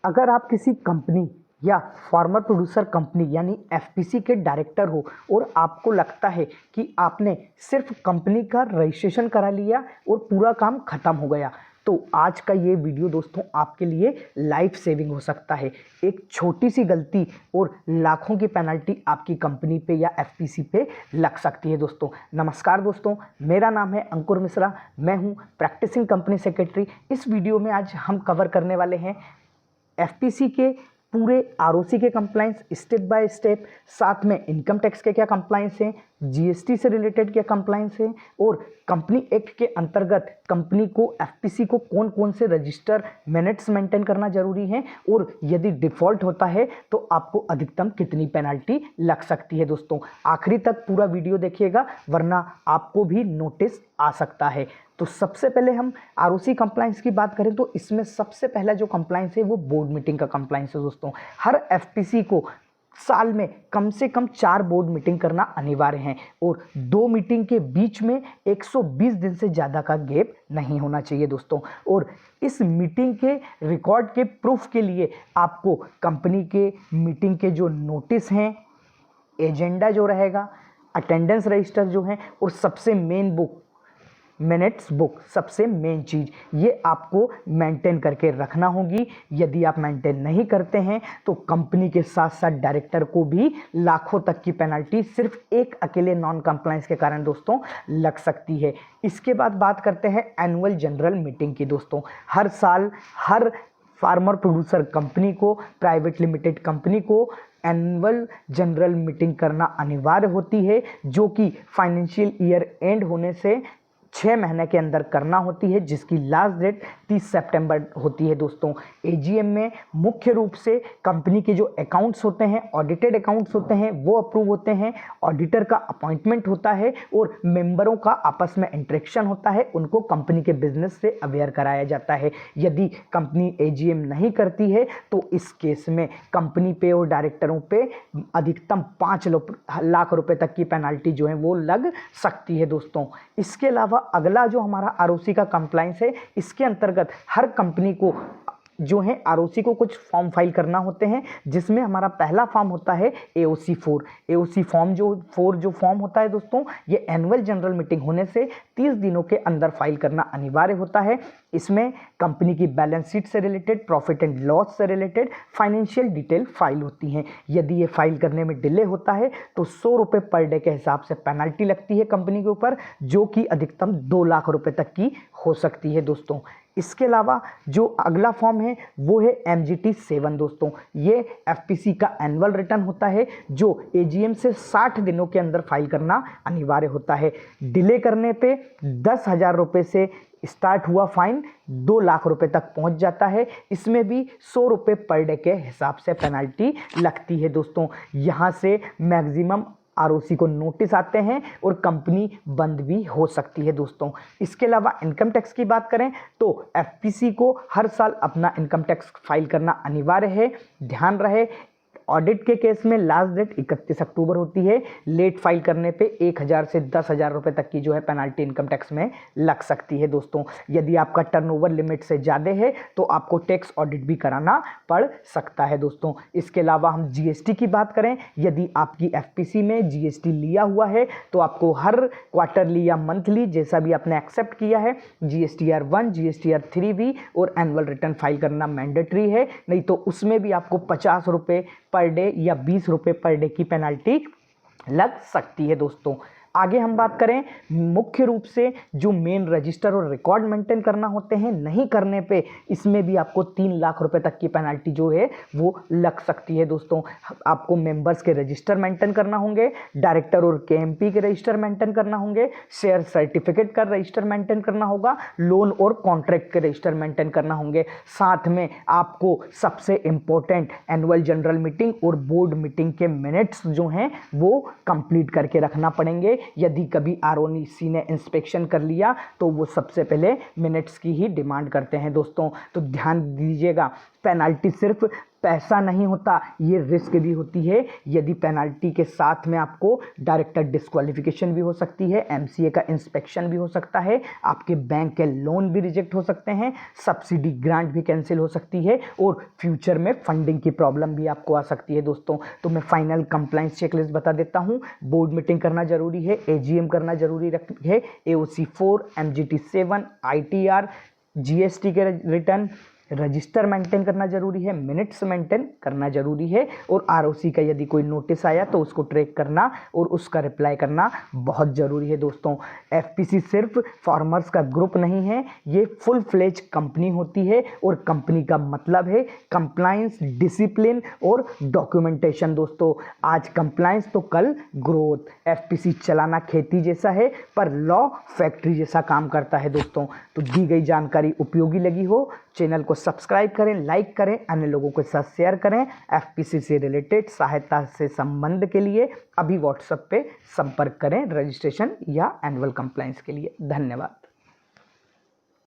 अगर आप किसी कंपनी या फार्मर प्रोड्यूसर कंपनी यानी एफपीसी के डायरेक्टर हो और आपको लगता है कि आपने सिर्फ कंपनी का रजिस्ट्रेशन करा लिया और पूरा काम खत्म हो गया, तो आज का ये वीडियो दोस्तों आपके लिए लाइफ सेविंग हो सकता है। एक छोटी सी गलती और लाखों की पेनल्टी आपकी कंपनी पे या एफपीसी पे लग सकती है। दोस्तों नमस्कार दोस्तों, मेरा नाम है अंकुर मिश्रा, मैं हूँ प्रैक्टिसिंग कंपनी सेक्रेटरी। इस वीडियो में आज हम कवर करने वाले हैं एफपीसी के पूरे आरओसी के कंप्लाइंस स्टेप बाय स्टेप, साथ में इनकम टैक्स के क्या कंप्लाइंस हैं, जीएसटी से रिलेटेड क्या कंप्लाइंस हैं और कंपनी एक्ट के अंतर्गत कंपनी को एफपीसी को कौन कौन से रजिस्टर मिनट्स मेंटेन करना जरूरी है और यदि डिफॉल्ट होता है तो आपको अधिकतम कितनी पेनल्टी लग सकती है। दोस्तों आखिरी तक पूरा वीडियो देखिएगा वरना आपको भी नोटिस आ सकता है। तो सबसे पहले हम आरओसी कंप्लाइंस की बात करें तो इसमें सबसे पहला जो कंप्लाइंस है वो बोर्ड मीटिंग का कंप्लाइंस है। दोस्तों हर एफपीसी को साल में कम से कम 4 बोर्ड मीटिंग करना अनिवार्य है और 2 मीटिंग के बीच में 120 दिन से ज़्यादा का गैप नहीं होना चाहिए। दोस्तों और इस मीटिंग के रिकॉर्ड के प्रूफ के लिए आपको कंपनी के मीटिंग के जो नोटिस हैं, एजेंडा जो रहेगा, अटेंडेंस रजिस्टर जो है और सबसे मेन बुक मिनट्स बुक, सबसे मेन चीज़ ये आपको मेंटेन करके रखना होगी। यदि आप मेंटेन नहीं करते हैं तो कंपनी के साथ साथ डायरेक्टर को भी लाखों तक की पेनल्टी सिर्फ एक अकेले नॉन कंप्लायंस के कारण दोस्तों लग सकती है। इसके बाद बात करते हैं एनुअल जनरल मीटिंग की। दोस्तों हर साल हर फार्मर प्रोड्यूसर कंपनी को, प्राइवेट लिमिटेड कंपनी को एनुअल जनरल मीटिंग करना अनिवार्य होती है, जो कि फाइनेंशियल ईयर एंड होने से 6 महीने के अंदर करना होती है, जिसकी लास्ट डेट 30 सितंबर होती है। दोस्तों एजीएम में मुख्य रूप से कंपनी के जो अकाउंट्स होते हैं, ऑडिटेड अकाउंट्स होते हैं, वो अप्रूव होते हैं, ऑडिटर का अपॉइंटमेंट होता है और मेंबरों का आपस में इंटरेक्शन होता है, उनको कंपनी के बिजनेस से अवेयर कराया जाता है। यदि कंपनी एजीएम नहीं करती है तो इस केस में कंपनी पे और डायरेक्टरों पे अधिकतम 5 लाख रुपए तक की पेनल्टी जो है वो लग सकती है। दोस्तों इसके अलावा अगला जो हमारा आरओसी का कंप्लायंस है, इसके अंतर्गत हर कंपनी को जो है आरओसी को कुछ फॉर्म फाइल करना होते हैं, जिसमें हमारा पहला फॉर्म होता है एओसी 4। एओसी फॉर्म जो फॉर्म होता है दोस्तों, ये एनुअल जनरल मीटिंग होने से 30 दिनों के अंदर फाइल करना अनिवार्य होता है। इसमें कंपनी की बैलेंस शीट से रिलेटेड, प्रॉफिट एंड लॉस से रिलेटेड फाइनेंशियल डिटेल फाइल होती हैं। यदि ये फाइल करने में डिले होता है तो 100 रुपये पर डे के हिसाब से पेनल्टी लगती है कंपनी के ऊपर, जो कि अधिकतम 2 लाख रुपए तक की हो सकती है। दोस्तों इसके अलावा जो अगला फॉर्म है वो है MGT 7। दोस्तों ये एफपीसी का एनुअल रिटर्न होता है, जो एजीएम से 60 दिनों के अंदर फाइल करना अनिवार्य होता है। डिले करने पे 10,000 रुपये से स्टार्ट हुआ फाइन 2 लाख रुपए तक पहुंच जाता है। इसमें भी 100 रुपये पर डे के हिसाब से पेनल्टी लगती है। दोस्तों यहाँ से मैक्सिमम आरओसी को नोटिस आते हैं और कंपनी बंद भी हो सकती है। दोस्तों इसके अलावा इनकम टैक्स की बात करें तो एफपीसी को हर साल अपना इनकम टैक्स फाइल करना अनिवार्य है। ध्यान रहे ऑडिट के केस में लास्ट डेट 31 अक्टूबर होती है। लेट फाइल करने पे 1,000 से 10,000 रुपये तक की जो है पेनल्टी इनकम टैक्स में लग सकती है। दोस्तों यदि आपका टर्नओवर लिमिट से ज़्यादा है तो आपको टैक्स ऑडिट भी कराना पड़ सकता है। दोस्तों इसके अलावा हम जीएसटी की बात करें, यदि आपकी एफपीसी में जीएसटी लिया हुआ है तो आपको हर क्वार्टरली या मंथली जैसा भी आपने एक्सेप्ट किया है GSTR 1, GSTR 3V और एनुअल रिटर्न फाइल करना मैंडेटरी है, नहीं तो उसमें भी आपको 50 रुपये पर डे या 20 रुपये पर डे की पेनल्टी लग सकती है। दोस्तों आगे हम बात करें, मुख्य रूप से जो मेन रजिस्टर और रिकॉर्ड मेंटेन करना होते हैं, नहीं करने पे इसमें भी आपको 3 लाख रुपए तक की पेनल्टी जो है वो लग सकती है। दोस्तों आपको मेंबर्स के रजिस्टर मेंटेन करना होंगे, डायरेक्टर और केएमपी के रजिस्टर मेंटेन करना होंगे, शेयर सर्टिफिकेट का रजिस्टर मेंटेन करना होगा, लोन और कॉन्ट्रैक्ट के रजिस्टर मेंटेन करना होंगे। साथ में आपको सबसे इंपॉर्टेंट एनुअल जनरल मीटिंग और बोर्ड मीटिंग के मिनट्स जो हैं वो कंप्लीट करके रखना पड़ेंगे। यदि कभी आरओसी ने इंस्पेक्शन कर लिया तो वो सबसे पहले मिनट्स की ही डिमांड करते हैं। दोस्तों तो ध्यान दीजिएगा, पेनल्टी सिर्फ पैसा नहीं होता, ये रिस्क भी होती है। यदि पेनल्टी के साथ में आपको डायरेक्टर डिस्क्वालिफिकेशन भी हो सकती है, एमसीए का इंस्पेक्शन भी हो सकता है, आपके बैंक के लोन भी रिजेक्ट हो सकते हैं, सब्सिडी ग्रांट भी कैंसिल हो सकती है और फ्यूचर में फंडिंग की प्रॉब्लम भी आपको आ सकती है दोस्तों। तो मैं फाइनल कंप्लाइंस चेकलिस्ट बता देता हूं। बोर्ड मीटिंग करना जरूरी है, एजीएम करना जरूरी है, एओसी 4, एमजीटी 7, आईटीआर, जीएसटी के रिटर्न, रजिस्टर मेंटेन करना जरूरी है, मिनट्स मेंटेन करना जरूरी है और आरओसी का यदि कोई नोटिस आया तो उसको ट्रैक करना और उसका रिप्लाई करना बहुत ज़रूरी है दोस्तों। एफपीसी सिर्फ फार्मर्स का ग्रुप नहीं है, ये फुल फ्लेज कंपनी होती है और कंपनी का मतलब है कंप्लायंस, डिसिप्लिन और डॉक्यूमेंटेशन दोस्तों। आज कंप्लायंस तो कल ग्रोथ। एफपीसी चलाना खेती जैसा है पर लॉ फैक्ट्री जैसा काम करता है दोस्तों। तो दी गई जानकारी उपयोगी लगी हो, चैनल को सब्सक्राइब करें, लाइक करें, अन्य लोगों के साथ शेयर करें। एफपीसी से रिलेटेड सहायता से संबंध के लिए अभी व्हाट्सएप पे संपर्क करें रजिस्ट्रेशन या एनुअल कंप्लायंस के लिए। धन्यवाद।